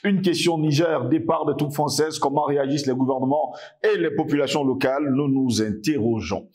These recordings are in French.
Une question Niger, départ de troupes françaises, comment réagissent les gouvernements et les populations locales? Nous nous interrogeons.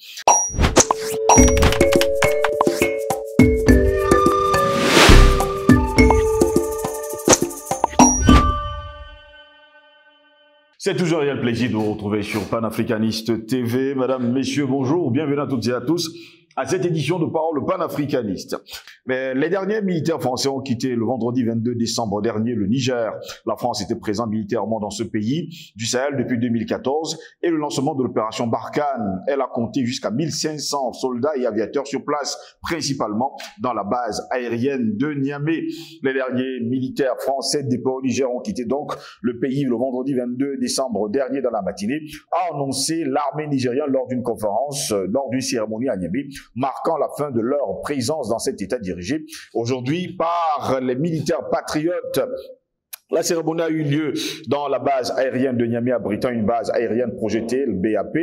C'est toujours un réel plaisir de vous retrouver sur Panafricaniste TV. Mesdames, messieurs, bonjour, bienvenue à toutes et à tous à cette édition de Parole panafricaniste. Mais les derniers militaires français ont quitté le vendredi 22 décembre dernier le Niger. La France était présente militairement dans ce pays du Sahel depuis 2014 et le lancement de l'opération Barkhane, elle a compté jusqu'à 1500 soldats et aviateurs sur place, principalement dans la base aérienne de Niamey. Les derniers militaires français déployés au Niger ont quitté donc le pays le vendredi 22 décembre dernier dans la matinée, a annoncé l'armée nigérienne lors d'une conférence, lors d'une cérémonie à Niamey, marquant la fin de leur présence dans cet État dirigé aujourd'hui par les militaires patriotes. La cérémonie a eu lieu dans la base aérienne de Niamey, abritant une base aérienne projetée, le BAP,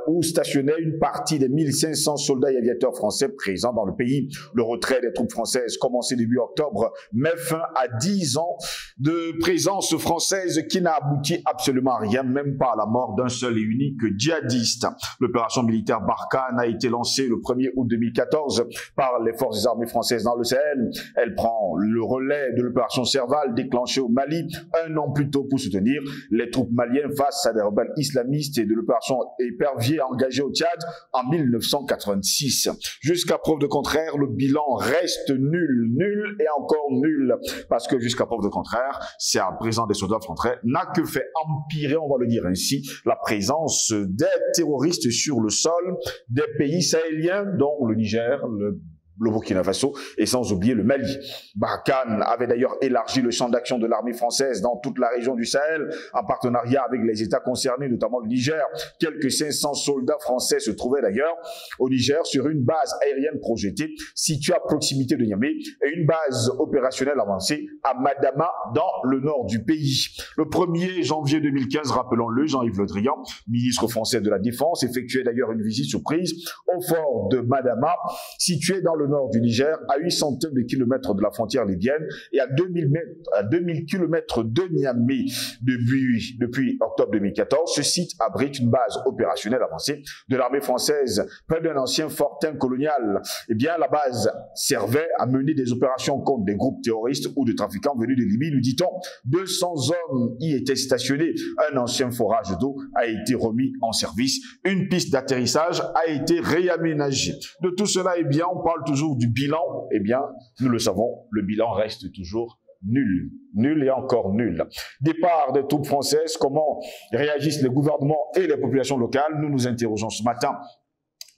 où stationnait une partie des 1500 soldats et aviateurs français présents dans le pays. Le retrait des troupes françaises, commencé début octobre, met fin à 10 ans de présence française qui n'a abouti absolument à rien, même pas à la mort d'un seul et unique djihadiste. L'opération militaire Barkhane a été lancée le 1er août 2014 par les forces armées françaises dans le Sahel. Elle prend le relais de l'opération Serval, déclenchée au Mali un an plus tôt pour soutenir les troupes maliennes face à des rebelles islamistes et de l'opération Épervier engagée au Tchad en 1986. Jusqu'à preuve de contraire, le bilan reste nul et encore nul, parce que jusqu'à preuve de contraire, c'est à présent des soldats français n'a que fait empirer, on va le dire ainsi, la présence des terroristes sur le sol des pays sahéliens, dont le Niger, le Burkina Faso et sans oublier le Mali. Barkhane avait d'ailleurs élargi le champ d'action de l'armée française dans toute la région du Sahel en partenariat avec les États concernés, notamment le Niger. Quelques 500 soldats français se trouvaient d'ailleurs au Niger sur une base aérienne projetée située à proximité de Niamey et une base opérationnelle avancée à Madama dans le nord du pays. Le 1er janvier 2015, rappelons-le, Jean-Yves Le Drian, ministre français de la Défense, effectuait d'ailleurs une visite surprise au fort de Madama, situé dans le nord du Niger, à 800 de kilomètres de la frontière libyenne et à 2000 kilomètres de Niamey. Depuis octobre 2014, ce site abrite une base opérationnelle avancée de l'armée française près d'un ancien fortin colonial. Eh bien, la base servait à mener des opérations contre des groupes terroristes ou de trafiquants venus de Libye, nous dit-on. 200 hommes y étaient stationnés. Un ancien forage d'eau a été remis en service. Une piste d'atterrissage a été réaménagée. De tout cela, eh bien, on parle toujours du bilan, eh bien, nous le savons, le bilan reste toujours nul. Nul et encore nul. Départ des troupes françaises, comment réagissent les gouvernements et les populations locales? Nous nous interrogeons ce matin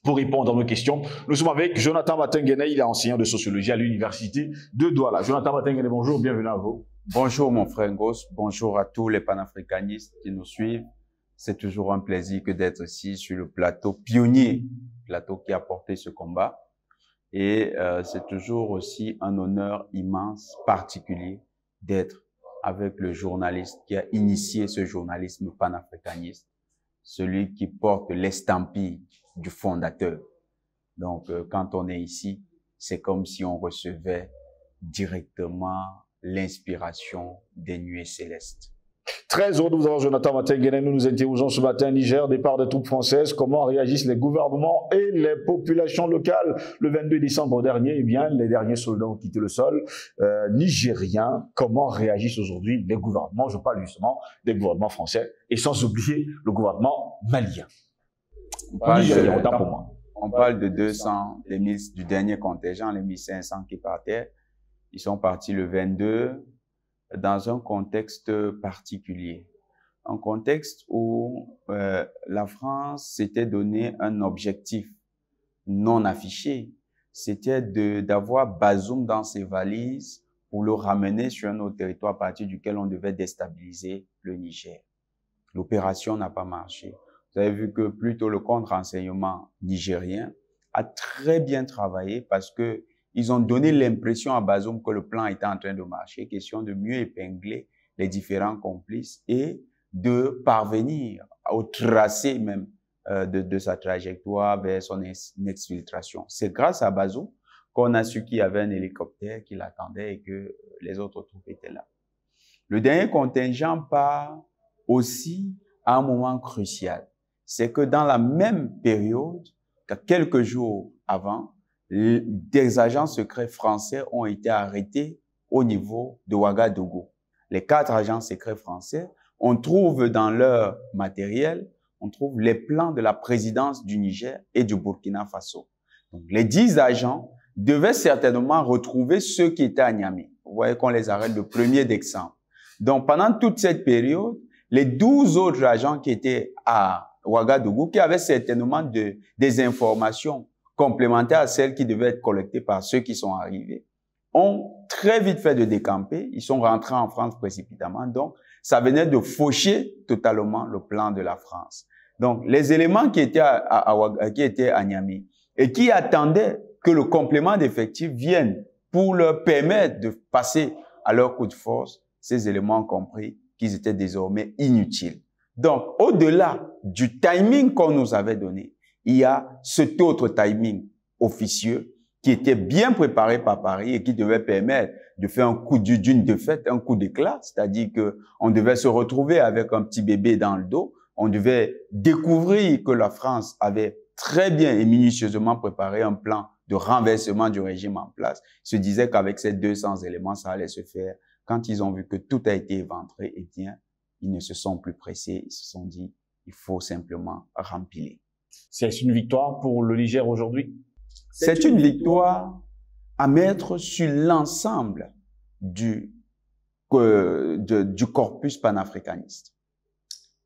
pour répondre à nos questions. Nous sommes avec Jonathan Matengene, il est enseignant de sociologie à l'université de Douala. Jonathan Matengene, bonjour, bienvenue à vous. Bonjour mon frère Ngos, bonjour à tous les panafricanistes qui nous suivent. C'est toujours un plaisir que d'être ici sur le plateau pionnier, plateau qui a porté ce combat. Et c'est toujours aussi un honneur immense, particulier, d'être avec le journaliste qui a initié ce journalisme panafricaniste, celui qui porte l'estampille du fondateur. Donc, quand on est ici, c'est comme si on recevait directement l'inspiration des nuées célestes. Très heureux de vous avoir, Jonathan Matengene. Nous nous interrogeons ce matin, Niger, départ des troupes françaises. Comment réagissent les gouvernements et les populations locales? Le 22 décembre dernier, eh bien, les derniers soldats ont quitté le sol nigérien. Comment réagissent aujourd'hui les gouvernements? Je parle justement des gouvernements français et sans oublier le gouvernement malien. On parle de 200, du dernier contingent, les 1500 qui partaient. Ils sont partis le 22 dans un contexte particulier. Un contexte où la France s'était donné un objectif non affiché. C'était d'avoir Bazoum dans ses valises pour le ramener sur un autre territoire à partir duquel on devait déstabiliser le Niger. L'opération n'a pas marché. Vous avez vu que plutôt le contre-renseignement nigérien a très bien travaillé parce que ils ont donné l'impression à Bazoum que le plan était en train de marcher, question de mieux épingler les différents complices et de parvenir au tracé même de sa trajectoire vers son exfiltration. C'est grâce à Bazoum qu'on a su qu'il y avait un hélicoptère qui l'attendait et que les autres troupes étaient là. Le dernier contingent part aussi à un moment crucial. C'est que dans la même période, quelques jours avant, des agents secrets français ont été arrêtés au niveau de Ouagadougou. Les 4 agents secrets français, on trouve dans leur matériel, on trouve les plans de la présidence du Niger et du Burkina Faso. Donc, les 10 agents devaient certainement retrouver ceux qui étaient à Niamey. Vous voyez qu'on les arrête le 1er décembre. Donc, pendant toute cette période, les 12 autres agents qui étaient à Ouagadougou, qui avaient certainement des informations complémentaires à celles qui devaient être collectées par ceux qui sont arrivés, ont très vite fait de décamper. Ils sont rentrés en France précipitamment. Donc, ça venait de faucher totalement le plan de la France. Donc, les éléments qui étaient à Niamey et qui attendaient que le complément d'effectifs vienne pour leur permettre de passer à leur coup de force, ces éléments ont compris qu'ils étaient désormais inutiles. Donc, au-delà du timing qu'on nous avait donné, il y a cet autre timing officieux qui était bien préparé par Paris et qui devait permettre de faire un coup d'une défaite, un coup d'éclat, c'est-à-dire que on devait se retrouver avec un petit bébé dans le dos, on devait découvrir que la France avait très bien et minutieusement préparé un plan de renversement du régime en place. Ils se disaient qu'avec ces 200 éléments, ça allait se faire. Quand ils ont vu que tout a été éventré, eh bien, ils ne se sont plus pressés, ils se sont dit, il faut simplement remplir. C'est une victoire pour le Niger aujourd'hui? C'est une victoire à mettre sur l'ensemble du corpus panafricaniste.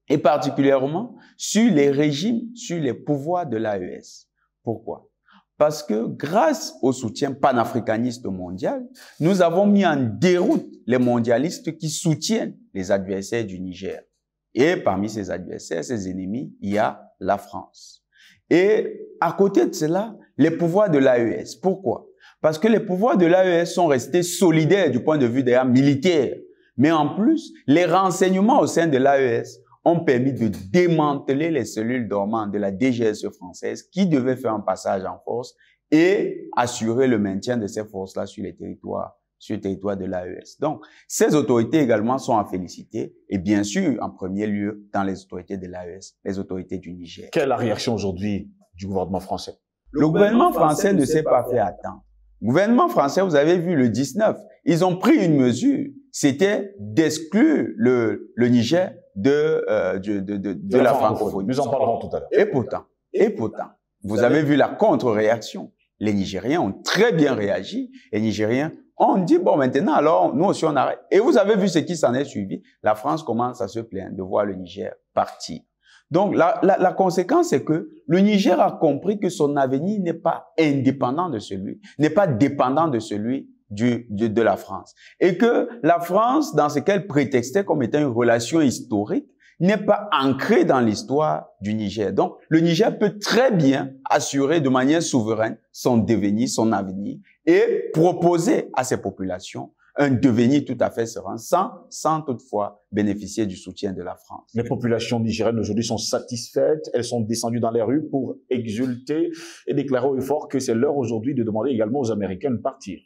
Et particulièrement sur les régimes, sur les pouvoirs de l'AES. Pourquoi? Parce que grâce au soutien panafricaniste mondial, nous avons mis en déroute les mondialistes qui soutiennent les adversaires du Niger. Et parmi ces adversaires, ces ennemis, il y a la France. Et à côté de cela, les pouvoirs de l'AES. Pourquoi? Parce que les pouvoirs de l'AES sont restés solidaires du point de vue d'ailleurs militaire. Mais en plus, les renseignements au sein de l'AES ont permis de démanteler les cellules dormantes de la DGSE française qui devaient faire un passage en force et assurer le maintien de ces forces-là sur le territoire de l'AES. Donc, ces autorités également sont à féliciter et bien sûr, en premier lieu, dans les autorités de l'AES, les autorités du Niger. Quelle est la réaction aujourd'hui du gouvernement français? Le gouvernement français ne s'est pas fait attendre. Le gouvernement français, vous avez vu le 19, ils ont pris une mesure, c'était d'exclure le Niger de la francophonie. Nous en parlerons tout à l'heure. Et pourtant, vous avez vu la contre-réaction. Les Nigériens ont très bien réagi. Les Nigériens ont dit, bon, maintenant, alors, nous aussi, on arrête. Et vous avez vu ce qui s'en est suivi. La France commence à se plaindre de voir le Niger partir. Donc, la conséquence, c'est que le Niger a compris que son avenir n'est pas indépendant de celui, n'est pas dépendant de celui de la France. Et que la France, dans ce qu'elle prétextait comme étant une relation historique, n'est pas ancrée dans l'histoire du Niger. Donc, le Niger peut très bien assurer de manière souveraine son devenir, son avenir, et proposer à ses populations un devenir tout à fait serein, sans toutefois bénéficier du soutien de la France. Les populations nigériennes aujourd'hui sont satisfaites, elles sont descendues dans les rues pour exulter et déclarer haut et fort que c'est l'heure aujourd'hui de demander également aux Américains de partir.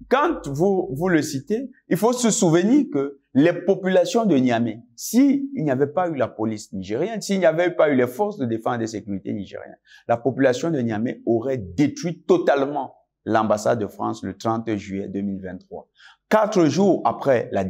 Quand vous le citez, il faut se souvenir que les populations de Niamey, s'il n'y avait pas eu la police nigérienne, s'il n'y avait pas eu les forces de défense et de sécurité nigériennes, la population de Niamey aurait détruit totalement l'ambassade de France le 30 juillet 2023. 4 jours après la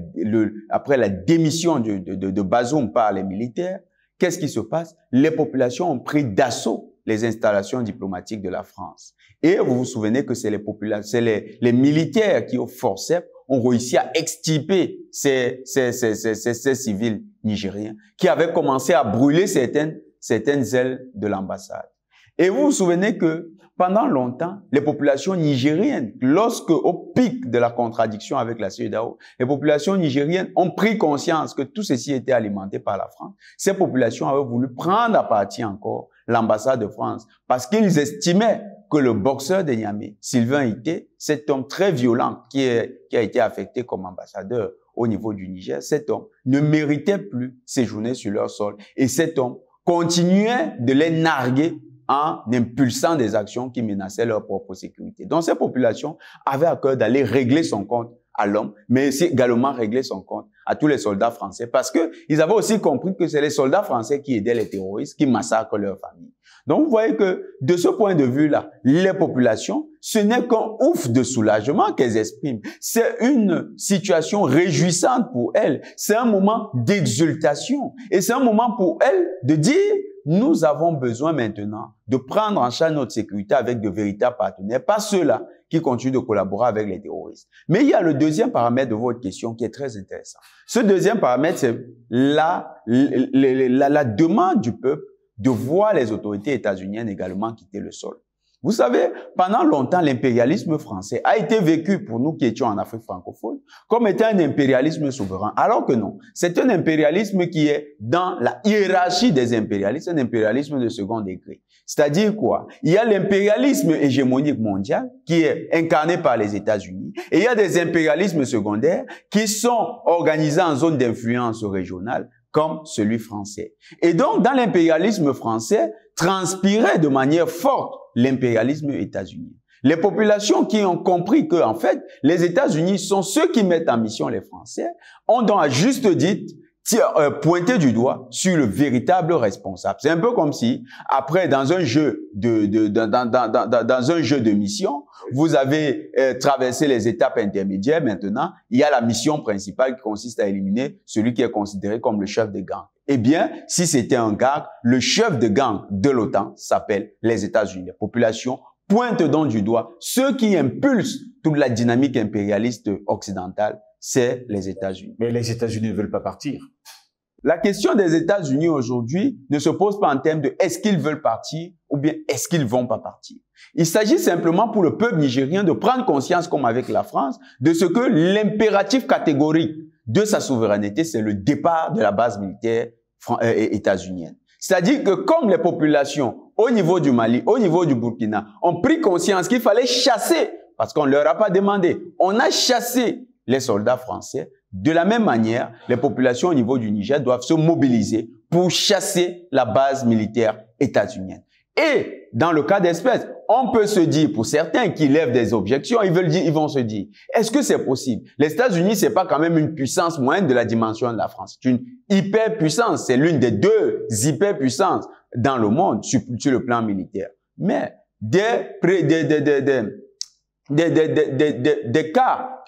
démission de Bazoum par les militaires, qu'est-ce qui se passe? Les populations ont pris d'assaut les installations diplomatiques de la France. Et vous vous souvenez que c'est les militaires qui, au forceps, ont réussi à extirper ces civils nigériens qui avaient commencé à brûler certaines ailes de l'ambassade. Et vous vous souvenez que pendant longtemps, les populations nigériennes, lorsque au pic de la contradiction avec la CEDEAO, les populations nigériennes ont pris conscience que tout ceci était alimenté par la France. Ces populations avaient voulu prendre à partie encore l'ambassade de France parce qu'ils estimaient que le boxeur de Niamey, Sylvain Ité, cet homme très violent qui a été affecté comme ambassadeur au niveau du Niger, cet homme ne méritait plus séjourner sur leur sol et cet homme continuait de les narguer en impulsant des actions qui menaçaient leur propre sécurité. Donc, ces populations avaient à cœur d'aller régler son compte à l'homme, mais aussi également régler son compte à tous les soldats français parce que ils avaient aussi compris que c'est les soldats français qui aidaient les terroristes, qui massacrent leurs familles. Donc, vous voyez que de ce point de vue-là, les populations, ce n'est qu'un ouf de soulagement qu'elles expriment. C'est une situation réjouissante pour elles. C'est un moment d'exultation. Et c'est un moment pour elles de dire, nous avons besoin maintenant de prendre en charge notre sécurité avec de véritables partenaires, pas ceux-là qui continuent de collaborer avec les terroristes. Mais il y a le deuxième paramètre de votre question qui est très intéressant. Ce deuxième paramètre, c'est la demande du peuple de voir les autorités états-uniennes également quitter le sol. Vous savez, pendant longtemps, l'impérialisme français a été vécu, pour nous qui étions en Afrique francophone, comme étant un impérialisme souverain, alors que non. C'est un impérialisme qui est dans la hiérarchie des impérialistes, un impérialisme de second degré. C'est-à-dire quoi? Il y a l'impérialisme hégémonique mondial qui est incarné par les États-Unis et il y a des impérialismes secondaires qui sont organisés en zone d'influence régionale, comme celui français. Et donc, dans l'impérialisme français, transpirait de manière forte l'impérialisme états-unien. Les populations qui ont compris que, en fait, les États-Unis sont ceux qui mettent en mission les Français, ont donc à juste titre pointé du doigt sur le véritable responsable. C'est un peu comme si, après, dans un jeu dans un jeu de mission, vous avez traversé les étapes intermédiaires. Maintenant, il y a la mission principale qui consiste à éliminer celui qui est considéré comme le chef de gang. Eh bien, si c'était un gang, le chef de gang de l'OTAN s'appelle les États-Unis. La population pointe donc du doigt ceux qui impulsent toute la dynamique impérialiste occidentale, c'est les États-Unis. Mais les États-Unis ne veulent pas partir. La question des États-Unis aujourd'hui ne se pose pas en termes de est-ce qu'ils veulent partir ou bien est-ce qu'ils vont pas partir. Il s'agit simplement pour le peuple nigérien de prendre conscience, comme avec la France, de ce que l'impératif catégorique de sa souveraineté, c'est le départ de la base militaire états-unienne. C'est-à-dire que comme les populations au niveau du Mali, au niveau du Burkina, ont pris conscience qu'il fallait chasser, parce qu'on ne leur a pas demandé, on a chassé les soldats français. De la même manière, les populations au niveau du Niger doivent se mobiliser pour chasser la base militaire états-unienne. Et dans le cas d'espèce, on peut se dire, pour certains qui lèvent des objections, ils vont se dire, est-ce que c'est possible? Les États-Unis, c'est pas quand même une puissance moyenne de la dimension de la France. C'est une hyperpuissance. C'est l'une des deux hyperpuissances dans le monde sur le plan militaire. Mais des cas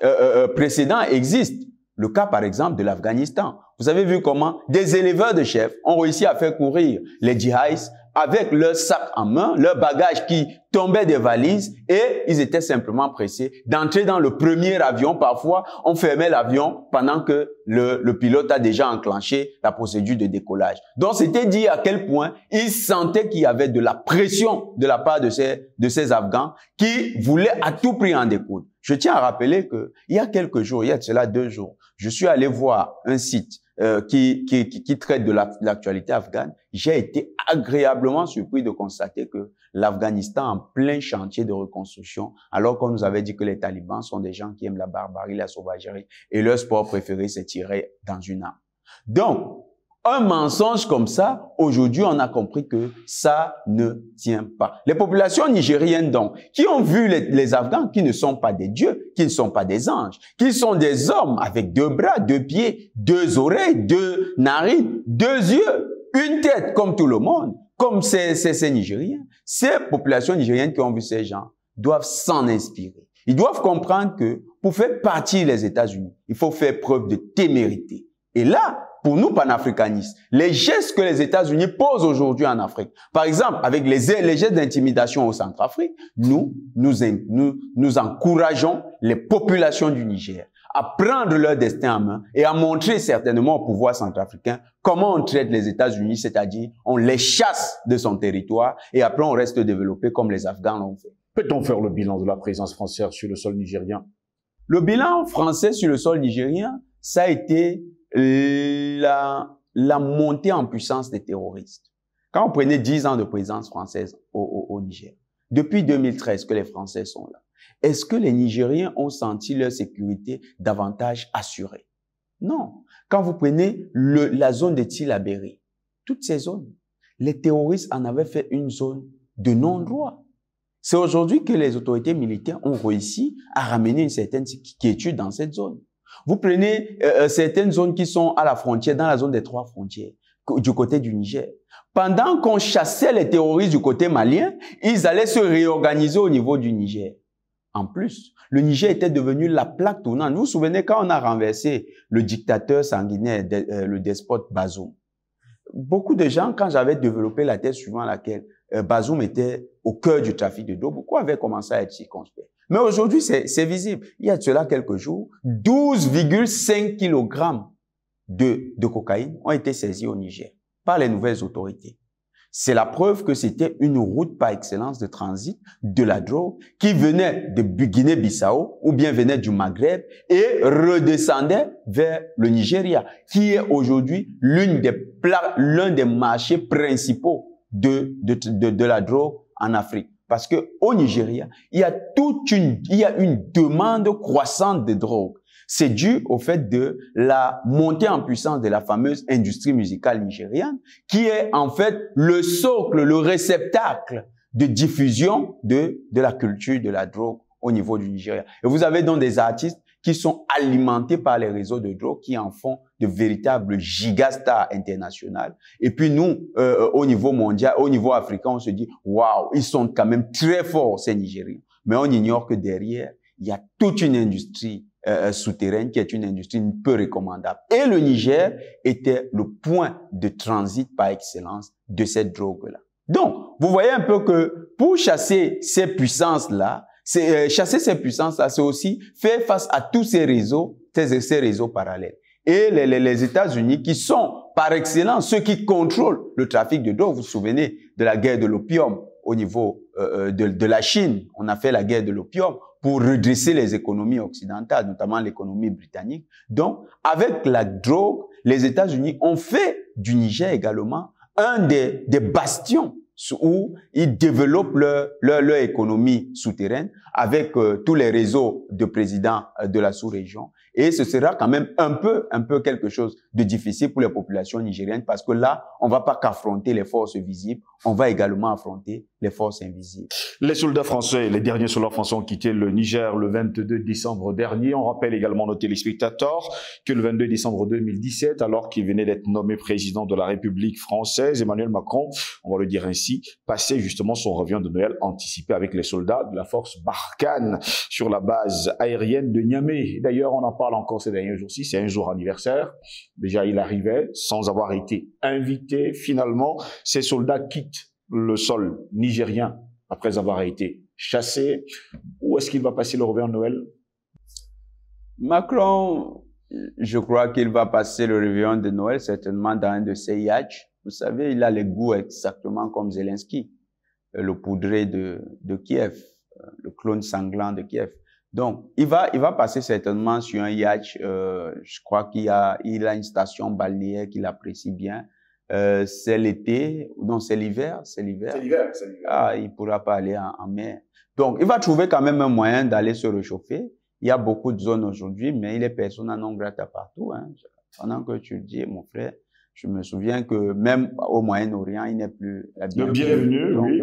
précédents existent. Le cas, par exemple, de l'Afghanistan. Vous avez vu comment des éleveurs de chefs ont réussi à faire courir les djihadistes avec leurs sacs en main, leurs bagages qui tombaient des valises et ils étaient simplement pressés d'entrer dans le premier avion. Parfois, on fermait l'avion pendant que le pilote a déjà enclenché la procédure de décollage. Donc, c'était dire à quel point ils sentaient qu'il y avait de la pression de la part de ces Afghans qui voulaient à tout prix en découdre. Je tiens à rappeler que il y a quelques jours, il y a de cela 2 jours, je suis allé voir un site qui traite de l'actualité afghane. J'ai été agréablement surpris de constater que l'Afghanistan en plein chantier de reconstruction, alors qu'on nous avait dit que les talibans sont des gens qui aiment la barbarie, la sauvagerie, et leur sport préféré, c'est tirer dans une arme. Donc, un mensonge comme ça, aujourd'hui, on a compris que ça ne tient pas. Les populations nigériennes, donc, qui ont vu les Afghans qui ne sont pas des dieux, qui ne sont pas des anges, qui sont des hommes avec 2 bras, 2 pieds, 2 oreilles, 2 narines, 2 yeux, une tête comme tout le monde, comme ces Nigériens. Ces populations nigériennes qui ont vu ces gens doivent s'en inspirer. Ils doivent comprendre que pour faire partie des États-Unis, il faut faire preuve de témérité. Et là, pour nous panafricanistes, les gestes que les États-Unis posent aujourd'hui en Afrique, par exemple, avec les gestes d'intimidation au Centrafrique, nous encourageons les populations du Niger à prendre leur destin en main et à montrer certainement au pouvoir centrafricain comment on traite les États-Unis, c'est-à-dire on les chasse de son territoire et après on reste développé comme les Afghans l'ont fait. Peut-on faire le bilan de la présence française sur le sol nigérien? Le bilan français sur le sol nigérien, ça a été la montée en puissance des terroristes. Quand on prenait 10 ans de présence française au Niger, depuis 2013 que les Français sont là, est-ce que les Nigériens ont senti leur sécurité davantage assurée? Non. Quand vous prenez la zone de Tillabéri, toutes ces zones, les terroristes en avaient fait une zone de non-droit. C'est aujourd'hui que les autorités militaires ont réussi à ramener une certaine quiétude dans cette zone. Vous prenez certaines zones qui sont à la frontière, dans la zone des 3 frontières, du côté du Niger. Pendant qu'on chassait les terroristes du côté malien, ils allaient se réorganiser au niveau du Niger. En plus, le Niger était devenu la plaque tournante. Vous vous souvenez quand on a renversé le dictateur sanguinaire, le despote Bazoum. Beaucoup de gens, quand j'avais développé la thèse suivant laquelle Bazoum était au cœur du trafic de drogue, beaucoup avaient commencé à être circonspects. Mais aujourd'hui, c'est visible. Il y a de cela quelques jours, 12,5 kg de cocaïne ont été saisis au Niger par les nouvelles autorités. C'est la preuve que c'était une route par excellence de transit de la drogue qui venait de Guinée-Bissau ou bien venait du Maghreb et redescendait vers le Nigeria, qui est aujourd'hui l'un des marchés principaux de la drogue en Afrique. Parce que au Nigeria, il y a une demande croissante de drogue. C'est dû au fait de la montée en puissance de la fameuse industrie musicale nigériane, qui est en fait le socle, le réceptacle de diffusion de la culture de la drogue au niveau du Nigeria. Et vous avez donc des artistes qui sont alimentés par les réseaux de drogue, qui en font de véritables gigastars internationaux. Et puis nous, au niveau mondial, au niveau africain, on se dit, waouh, ils sont quand même très forts, ces Nigériens. Mais on ignore que derrière, il y a toute une industrie souterraine qui est une industrie peu recommandable. Et le Niger était le point de transit par excellence de cette drogue-là. Donc, vous voyez un peu que pour chasser ces puissances-là, c'est aussi faire face à tous ces réseaux parallèles. Et les États-Unis qui sont par excellence ceux qui contrôlent le trafic de drogue. Vous vous souvenez de la guerre de l'opium au niveau de la Chine. On a fait la guerre de l'opium pour redresser les économies occidentales, notamment l'économie britannique. Donc, avec la drogue, les États-Unis ont fait du Niger également un des bastions où ils développent leur économie souterraine avec tous les réseaux de présidents de la sous-région. Et ce sera quand même un peu quelque chose de difficile pour les populations nigériennes parce que là, on va pas qu'affronter les forces visibles, on va également affronter les forces invisibles. Les soldats français, les derniers soldats français ont quitté le Niger le 22 décembre dernier. On rappelle également nos téléspectateurs que le 22 décembre 2017, alors qu'il venait d'être nommé président de la République française, Emmanuel Macron, on va le dire ainsi, passait justement son revient de Noël anticipé avec les soldats de la force Barkhane sur la base aérienne de Niamey. D'ailleurs, on en parle encore ces derniers jours-ci, c'est un jour anniversaire. Déjà, il arrivait sans avoir été invité. Finalement, ces soldats quittent le sol nigérien après avoir été chassés. Où est-ce qu'il va passer le revient de Noël? Macron, je crois qu'il va passer le réveillon de Noël certainement dans un de ses yachts. Vous savez, il a les goûts exactement comme Zelensky, le poudré de Kiev, le clone sanglant de Kiev. Donc, il va passer certainement sur un yacht. Je crois qu'il a une station balnéaire qu'il apprécie bien. C'est l'été, non, c'est l'hiver, c'est l'hiver. Ah, il pourra pas aller en mer. Donc, il va trouver quand même un moyen d'aller se réchauffer. Il y a beaucoup de zones aujourd'hui, mais il est persona non grata partout, hein. Pendant que tu le dis, mon frère, je me souviens que même au Moyen-Orient, il n'est plus la bienvenue. Donc, oui.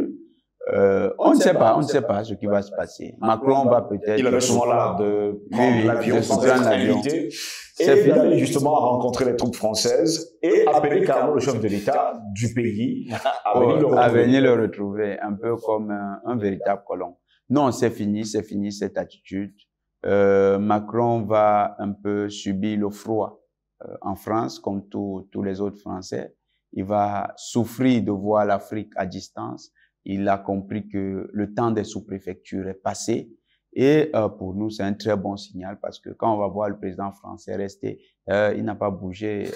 On ne sait pas ce qui va se passer. Macron va peut-être... Il avait souvent l'art de prendre l'avion sans être invité. C'est d'aller justement rencontrer les troupes françaises et appeler carrément le chef de l'État du pays à venir le retrouver, un peu comme un véritable colon. Non, c'est fini cette attitude. Macron va un peu subir le froid en France, comme tous les autres Français. Il va souffrir de voir l'Afrique à distance. Il a compris que le temps des sous-préfectures est passé. Et pour nous, c'est un très bon signal parce que quand on va voir le président français rester, il n'a pas bougé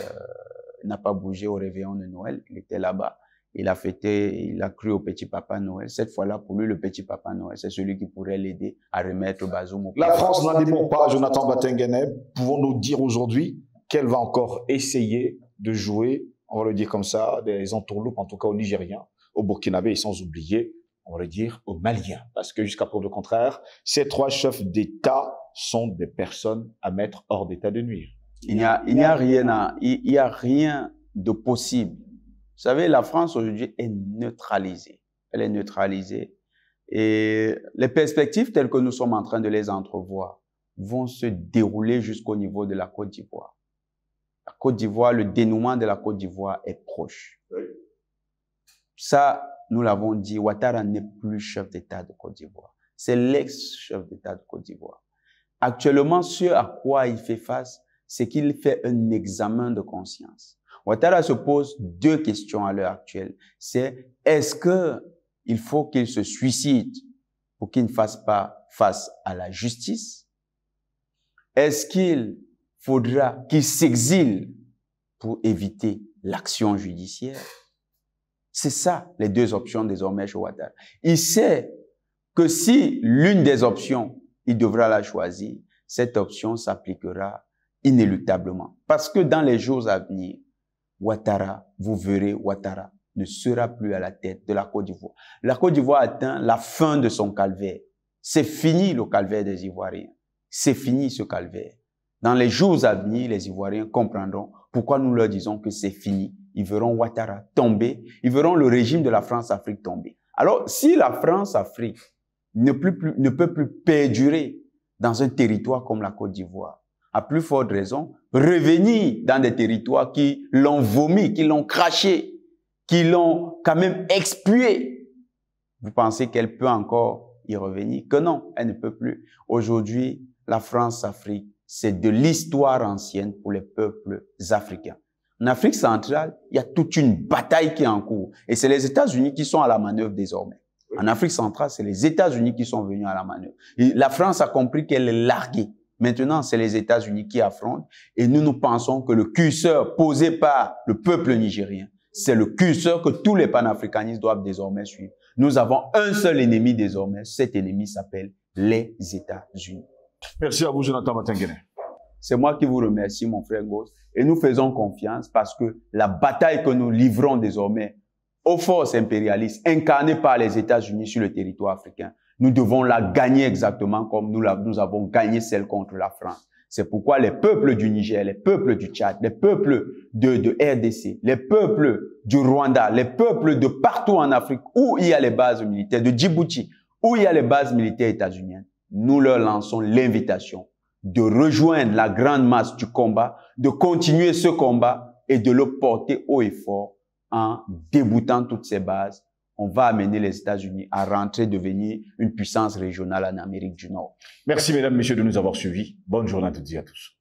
au réveillon de Noël. Il était là-bas. Il a fêté, il a cru au petit papa Noël. Cette fois-là, pour lui, le petit papa Noël, c'est celui qui pourrait l'aider à remettre Bazoum au pouvoir. La France n'en démord pas, Jonathan Batengene. Pouvons-nous dire aujourd'hui qu'elle va encore essayer de jouer, on va le dire comme ça, des entourloupes, en tout cas aux Nigériens, aux Burkinabés et sans oublier, on va le dire, aux Maliens. Parce que jusqu'à preuve le contraire, ces 3 chefs d'État sont des personnes à mettre hors d'état de nuire. Il n'y a rien de possible. Vous savez, la France aujourd'hui est neutralisée. Elle est neutralisée. Et les perspectives telles que nous sommes en train de les entrevoir vont se dérouler jusqu'au niveau de la Côte d'Ivoire. La Côte d'Ivoire, le dénouement de la Côte d'Ivoire est proche. Oui. Ça, nous l'avons dit, Ouattara n'est plus chef d'État de Côte d'Ivoire. C'est l'ex-chef d'État de Côte d'Ivoire. Actuellement, ce à quoi il fait face, c'est qu'il fait un examen de conscience. Ouattara se pose deux questions à l'heure actuelle. C'est, est-ce qu'il faut qu'il se suicide pour qu'il ne fasse pas face à la justice? Est-ce qu'il faudra qu'il s'exile pour éviter l'action judiciaire? C'est ça, les deux options désormais chez Ouattara. Il sait que si l'une des options, il devra la choisir, cette option s'appliquera inéluctablement. Parce que dans les jours à venir, Ouattara, vous verrez, Ouattara ne sera plus à la tête de la Côte d'Ivoire. La Côte d'Ivoire atteint la fin de son calvaire. C'est fini le calvaire des Ivoiriens. C'est fini ce calvaire. Dans les jours à venir, les Ivoiriens comprendront pourquoi nous leur disons que c'est fini. Ils verront Ouattara tomber. Ils verront le régime de la France-Afrique tomber. Alors, si la France-Afrique ne peut plus perdurer dans un territoire comme la Côte d'Ivoire, à plus forte raison, revenir dans des territoires qui l'ont vomi, qui l'ont craché, qui l'ont quand même expué. Vous pensez qu'elle peut encore y revenir? Que non, elle ne peut plus. Aujourd'hui, la France-Afrique, c'est de l'histoire ancienne pour les peuples africains. En Afrique centrale, il y a toute une bataille qui est en cours. Et c'est les États-Unis qui sont à la manœuvre désormais. En Afrique centrale, c'est les États-Unis qui sont venus à la manœuvre. Et la France a compris qu'elle est larguée. Maintenant, c'est les États-Unis qui affrontent et nous pensons que le curseur posé par le peuple nigérien, c'est le curseur que tous les panafricanistes doivent désormais suivre. Nous avons un seul ennemi désormais. Cet ennemi s'appelle les États-Unis. Merci à vous, Jonathan Matenguene. C'est moi qui vous remercie, mon frère Goss. Et nous faisons confiance parce que la bataille que nous livrons désormais aux forces impérialistes incarnées par les États-Unis sur le territoire africain, nous devons la gagner exactement comme nous avons gagné celle contre la France. C'est pourquoi les peuples du Niger, les peuples du Tchad, les peuples de RDC, les peuples du Rwanda, les peuples de partout en Afrique où il y a les bases militaires, de Djibouti, où il y a les bases militaires états-uniennes, nous leur lançons l'invitation de rejoindre la grande masse du combat, de continuer ce combat et de le porter haut et fort en déboutant toutes ces bases. On va amener les États-Unis à rentrer, devenir une puissance régionale en Amérique du Nord. Merci, mesdames, messieurs, de nous avoir suivis. Bonne journée à toutes et à tous.